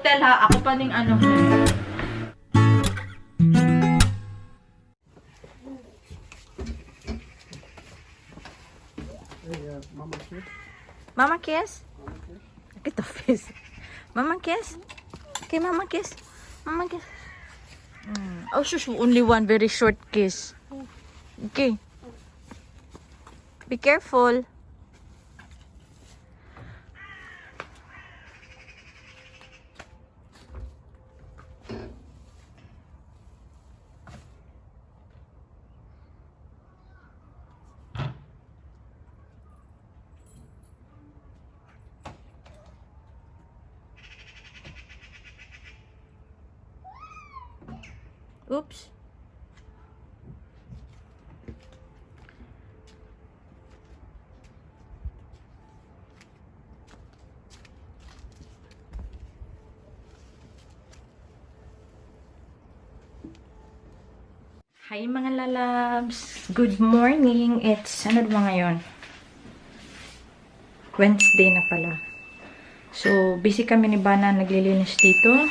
hotel ha. Ako pa ning ano. Mama kiss? Ito face. Mama kiss? Okay, mama kiss. Mama kiss. Oh, shush, only one very short kiss. Okay. Be careful. Oops. Hi mga lalabs! Good morning! It's, ano ba ngayon? Wednesday na pala. So, busy kami ni Bana naglilinis dito.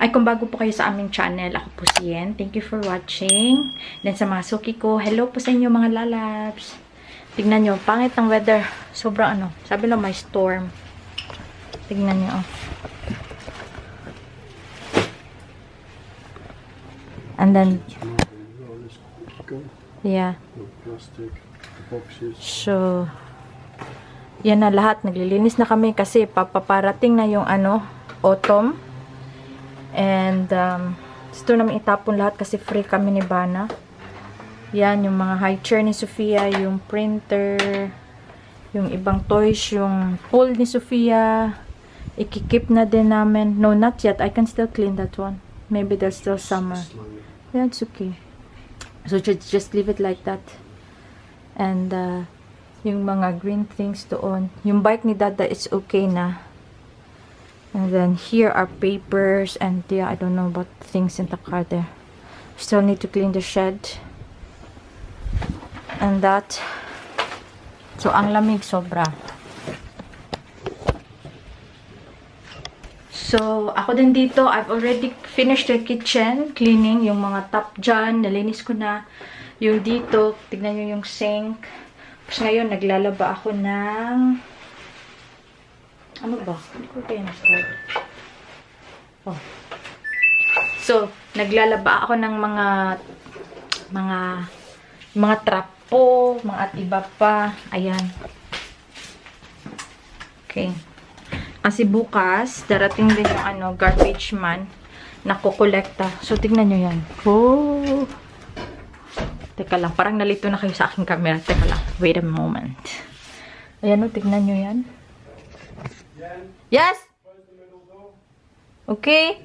Ay, kung bago po kayo sa aming channel, ako po si Yen. Thank you for watching. Then sa mga suki ko, hello po sa inyo mga lalabs. Tignan nyo, pangit ng weather. Sobrang ano, sabi lang may storm. Tignan nyo, oh. And then, yeah. So, yan na lahat. Naglilinis na kami kasi papaparating na yung ano, autumn. And, gusto namin itapon lahat kasi free kami ni Bana. Yan, yung mga high chair ni Sofia, yung printer, yung ibang toys, yung pool ni Sofia. Ikikip na din namin. No, not yet. I can still clean that one. Maybe there's still summer. Yeah, it's okay. So, just leave it like that. And, yung mga green things doon. Yung bike ni Dada, it's okay na. And then, here are papers. And, yeah, I don't know about things in the car there. Still need to clean the shed. And that. So, ang lamig sobra. So, ako din dito, I've already finished the kitchen, cleaning yung mga top dyan, nalinis ko na. Yung dito, tignan nyo yung sink. Tapos ngayon, naglalaba ako ng, ano ba? Hindi ko kaya na-start. Oh. So, naglalaba ako ng mga trapo, mga at iba pa. Ayan. Okay. Kasi bukas, darating din yung ano, garbage man na kukolekta. So, tignan nyo yan. Oh! Teka lang, parang nalito na kayo sa aking camera. Teka lang, wait a moment. Ayan o, tignan nyo yan. Yes! Okay?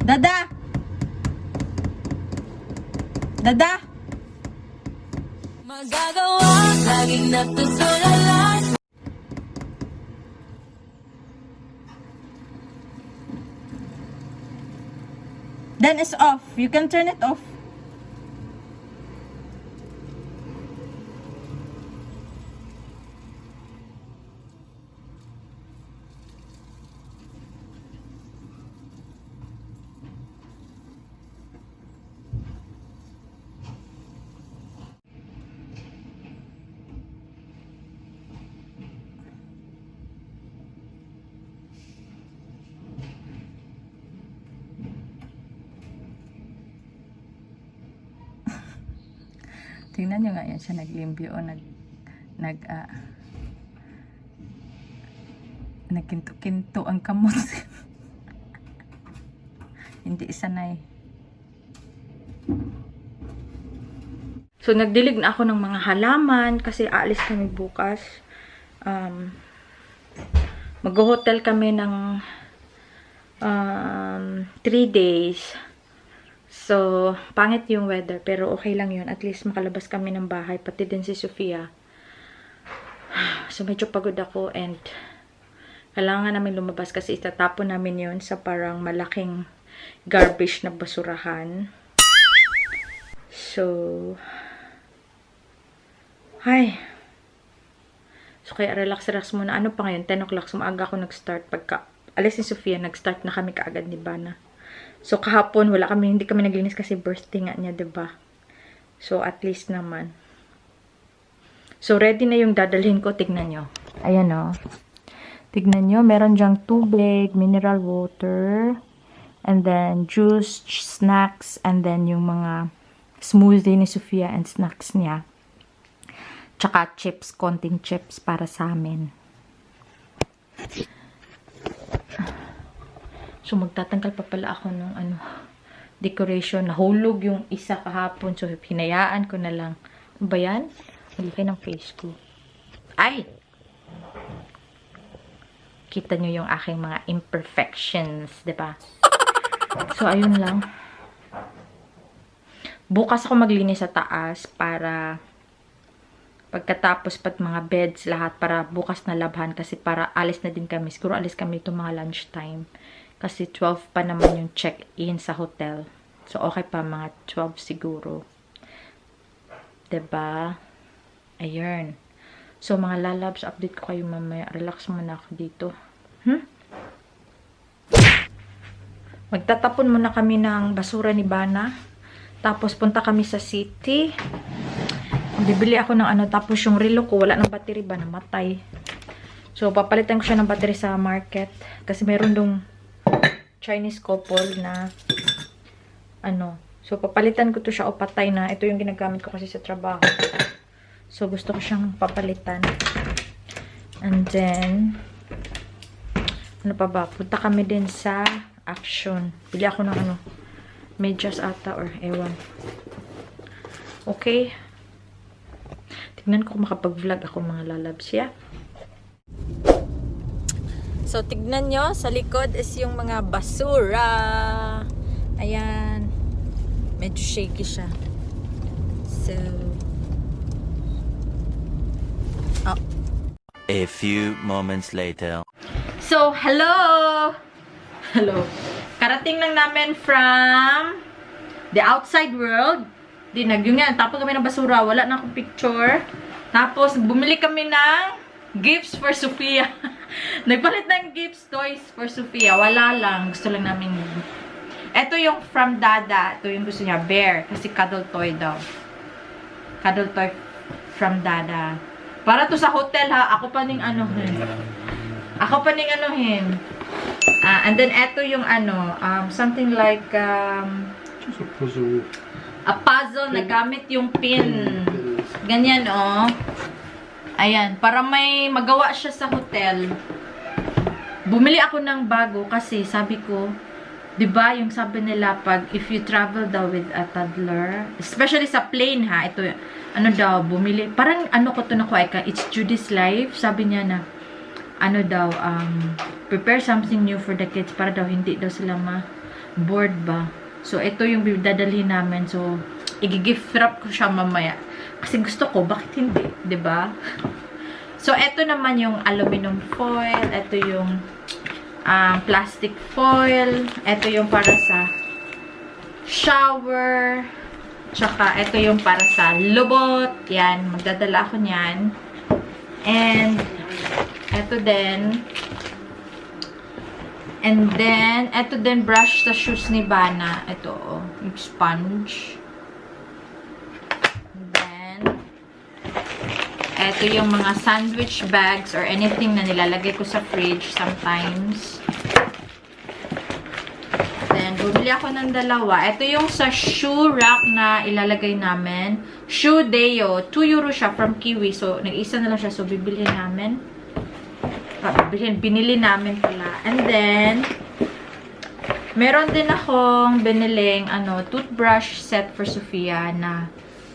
Dada! Dada! Magagawa, laging natutulala. Then it's off. You can turn it off. Tingnan nyo nga yan siya naglimbyo o nagkinto-kinto ang kamot. Hindi sanay. So, nagdilig na ako ng mga halaman kasi aalis kami bukas. Mag-hotel kami ng 3 days. So, pangit yung weather, pero okay lang yun. At least makalabas kami ng bahay, pati din si Sofia. So, medyo pagod ako and kailangan namin lumabas kasi itatapon namin yun sa parang malaking garbage na basurahan. So, hi. So, kaya relax muna. Ano pa ngayon? 10 o'clock. So, maaga ako nag-start. Pagka alis ni Sofia, nag-start na kami kaagad ni Bana. So, kahapon, hindi kami naglinis kasi birthday nga niya, diba? So, at least naman. So, ready na yung dadalhin ko. Tignan nyo. Ayan o. Tignan nyo. Meron dyang tubig, mineral water, and then juice, snacks, and then yung mga smoothie ni Sofia and snacks niya. Tsaka chips, konting chips para sa amin. So, magtatanggal pa pala ako ng decoration. Nahulog yung isa kahapon. So, hinayaan ko na lang. Ano ba yan? Malaki ng face ko. Ay! Kita nyo yung aking mga imperfections, diba? So, ayun lang. Bukas ako maglinis sa taas para pagkatapos pat mga beds lahat para bukas na labhan kasi para alis na din kami. Siguro alis kami itong mga lunchtime. Kasi 12 pa naman yung check-in sa hotel. So, okay pa mga 12 siguro. Diba? Ayun. So, mga lalabs, update ko kayo mamaya. Relax muna ako dito. Magtatapon muna kami ng basura ni Bana. Tapos, punta kami sa city. Bibili ako ng tapos yung relo ko, wala ng battery ba, namatay. So, papalitan ko siya ng battery sa market. Kasi meron dong Chinese couple na, so, papalitan ko to siya o patay na. Ito yung ginagamit ko kasi sa trabaho. So, gusto ko siyang papalitan. And then, ano pa ba? Punta kami din sa Action. Bili ako ng medyas ata or ewan. Okay. Tignan ko kung makapag-vlog ako mga lalabs, yeah? So, tignan nyo. Sa likod is yung mga basura. Ayan. Medyo shaky siya. So, a few moments later. So, hello! Hello. Karating lang namin from the outside world. Yun nga, tapos kami ng basura. Wala na akong picture. Tapos, bumili kami ng gifts for Sofia. Nagpalit ng gifts, toys for Sofia. Wala lang. Gusto lang namin. Ito yung from Dada. Ito yung gusto niya. Bear. Kasi cuddle toy daw. Cuddle toy from Dada. Para to sa hotel ha. Ako pa ning anuhin. And then ito yung something like a puzzle na gamit yung pin. Ganyan oh. Ayan, para may magawa siya sa hotel. Bumili ako ng bago kasi sabi ko, 'di ba, yung sabi nila pag if you travel daw with a toddler, especially sa plane ha, ito bumili. Parang ko to nakuha ka, It's Judy's Life. Sabi niya na prepare something new for the kids para daw hindi daw sila bored ba. So ito yung dadalhin namin. So i-gift wrap ko siya mamaya. Kasi gusto ko, bakit hindi, 'di ba? So ito naman yung aluminum foil, ito yung plastic foil, ito yung para sa shower, tsaka ito yung para sa lubot. Yan, magdadala ako niyan. And ito din. And then ito din brush sa shoes ni Bana. Ito yung sponge. Ito yung mga sandwich bags or anything na nilalagay ko sa fridge sometimes. Then, bumili ako ng dalawa. Ito yung sa shoe rack na ilalagay namin. Shoe Deo. 2 euro siya from Kiwi. So, nag-isa na lang siya. So, bibili namin. Binili namin pala. And then, meron din akong biniling toothbrush set for Sofia na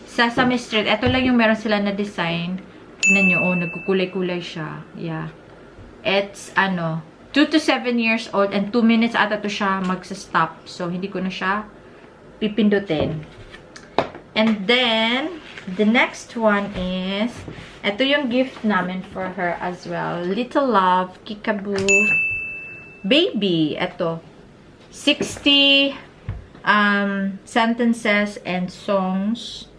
Sesame Street. Ito lang yung meron sila na design. Tignan nyo, nagkukulay-kulay siya. Yeah. It's, 2 to 7 years old and 2 minutes ata to siya magsa-stop. So, hindi ko na siya pipindutin. And then, the next one is Ito yung gift namin for her as well. Little Love, Kickaboo, Baby. Ito. 60 sentences and songs.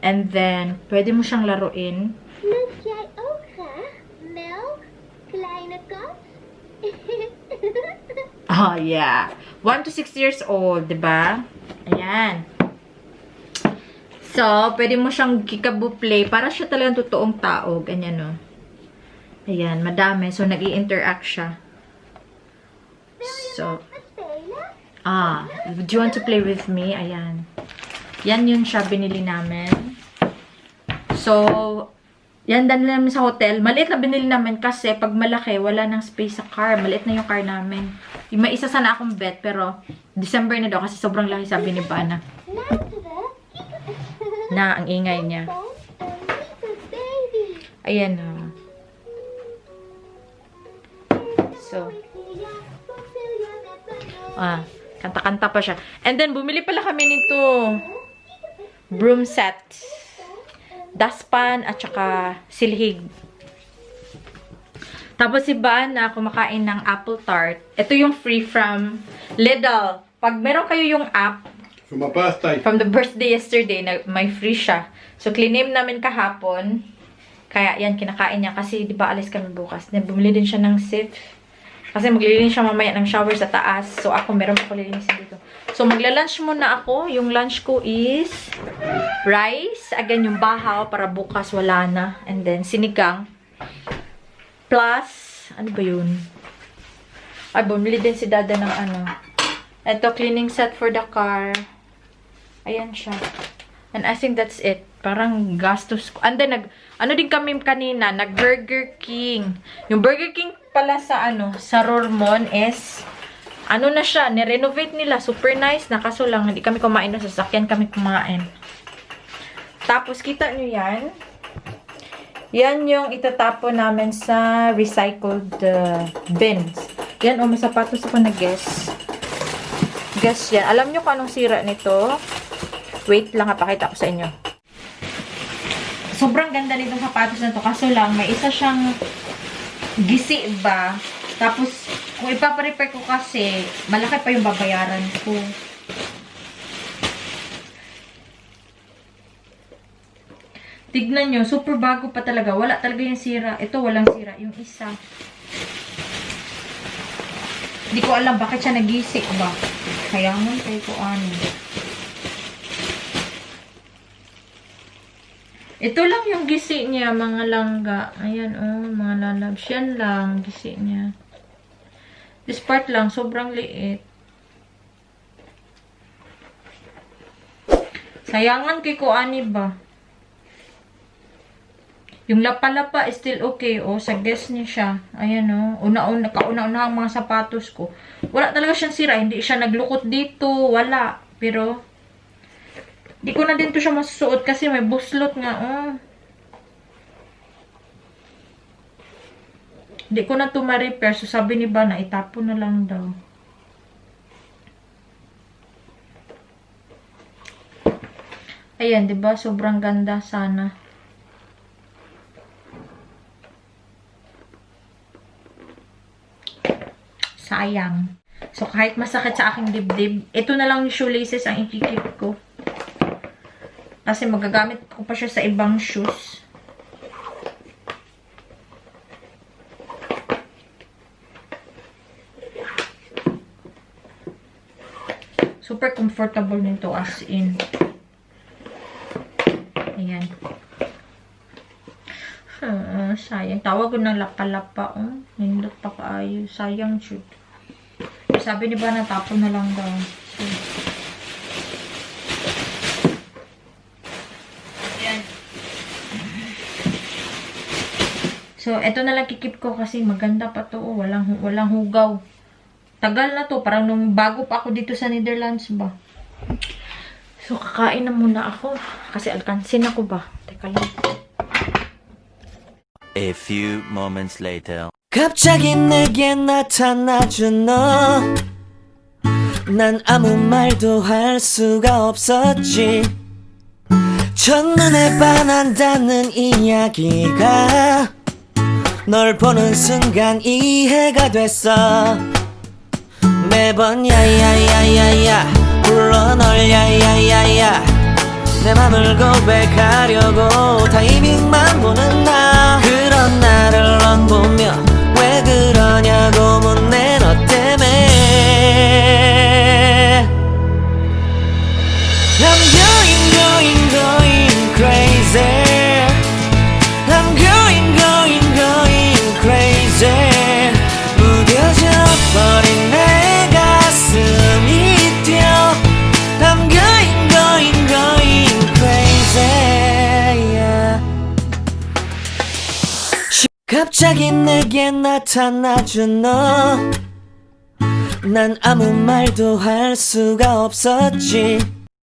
And then, pwede mo siyang laruin. Moet jij ook graag melk, kleine kat? Oh, yeah. 1 to 6 years old, diba? Ayan. So, pwede mo siyang Kickaboo play. Para siya talagang totoong tao. Ganyan, no? Ayan, madami. So, nag-i-interact siya. So, do you want to play with me? Ayan. Yan yun siya, binili namin. So, yan dali namin sa hotel. Maliit na binili namin kasi pag malaki, wala nang space sa car. Maliit na yung car namin. Yung may isa sana akong bet, pero December na daw kasi sobrang laki, sabi ni Bana. Na, ang ingay niya. Ayan na. So, kanta-kanta pa siya. And then, bumili pala kami nito. Broom set. Daspan at saka silhig. Tapos si Bana kumakain ng apple tart. Ito yung free from Lidl. Pag meron kayo yung app, For my birthday. from the birthday yesterday, may free siya. So, clean namin kahapon. Kaya, yan, kinakain niya. Kasi, di ba, alis kami bukas. Then, bumili din siya ng sip. Kasi, maglilinis siya mamaya ng shower sa taas. So, ako, meron ako lilinisin dito. So, magla-lunch muna ako. Yung lunch ko is rice. Again, yung bahaw para bukas wala na. And then, sinigang. Plus, ano ba yun? Ay, bumili din si Dada ng ano. Ito, cleaning set for the car. Ayan siya. And I think that's it. Parang gastos ko. And then, ano din kami kanina, nag-Burger King. Yung Burger King pala sa sa Rormon is, na siya, nirenovate nila. Super nice na. Kaso lang, hindi kami kumain na sasakyan kami kumain. Tapos, kita nyo yan. Yan yung itatapon namin sa recycled bins. Yan, may sapatos ako na guess. Guess yan. Alam nyo kung anong sira nito? Wait lang, pakita ko sa inyo. Sobrang ganda nito sapatos na to. Kaso lang, may isa siyang gisi ba? Tapos, kung ipaparepair ko kasi, malaki pa yung babayaran ko. Tignan nyo, super bago pa talaga. Wala talaga yung sira. Ito, walang sira. Yung isa. Hindi ko alam bakit siya nagisik ba. Kaya mo kayo ko ano. Ito lang yung gisi niya, mga langga. Ayan, mga lalabs. Yan lang, gisi niya. This part lang, sobrang liit. Sayangan kay ko ani ba? Yung lapa-lapa is still okay, sa guess niya siya. Ayan, kauna-una ang mga sapatos ko. Wala talaga siyang sira, hindi siya naglukot dito, wala. Pero, di ko na din to siya masusuot kasi may buslot nga, Di ko na to ma-repair, so sabi ni Bana, itapon na lang daw. Ayan, diba? Sobrang ganda sana. Sayang. So, kahit masakit sa aking dibdib, ito na lang yung shoelaces ang ikikip ko. Kasi magagamit ko pa siya sa ibang shoes. Super comfortable nito as in. Ayan. Sayang. Tawag ko ng lapa-lapa. Nindot pa kaayo. Sayang shoot. Sabi ni ba natapon na lang daw. So, eto na lang kikip ko kasi maganda pa to. Walang hugaw. Tagal na to. Parang nung bago pa ako dito sa Netherlands ba. So, kakain na muna ako. Kasi alkansin ako ba. Teka lang. A few moments later. 갑자기 내게 나타나준 너. 난 아무 말도 할 수가 없었지. 첫눈에 반한다는 이야기가 널 보는 순간 이해가 됐어. 매번 야야야야야 불러 널 야야야야 내 맘을 고백하려고 타이밍만 보는 나. 그런 나를 넌 보며 왜 그러냐고 묻네 너 때문에. I'm going crazy. I'm going crazy. 무뎌져 버린 내 가슴이 뛰어. I'm going crazy. Yeah. 갑자기 내게 나타나준 너. 난 아무 말도 할 수가 없었지.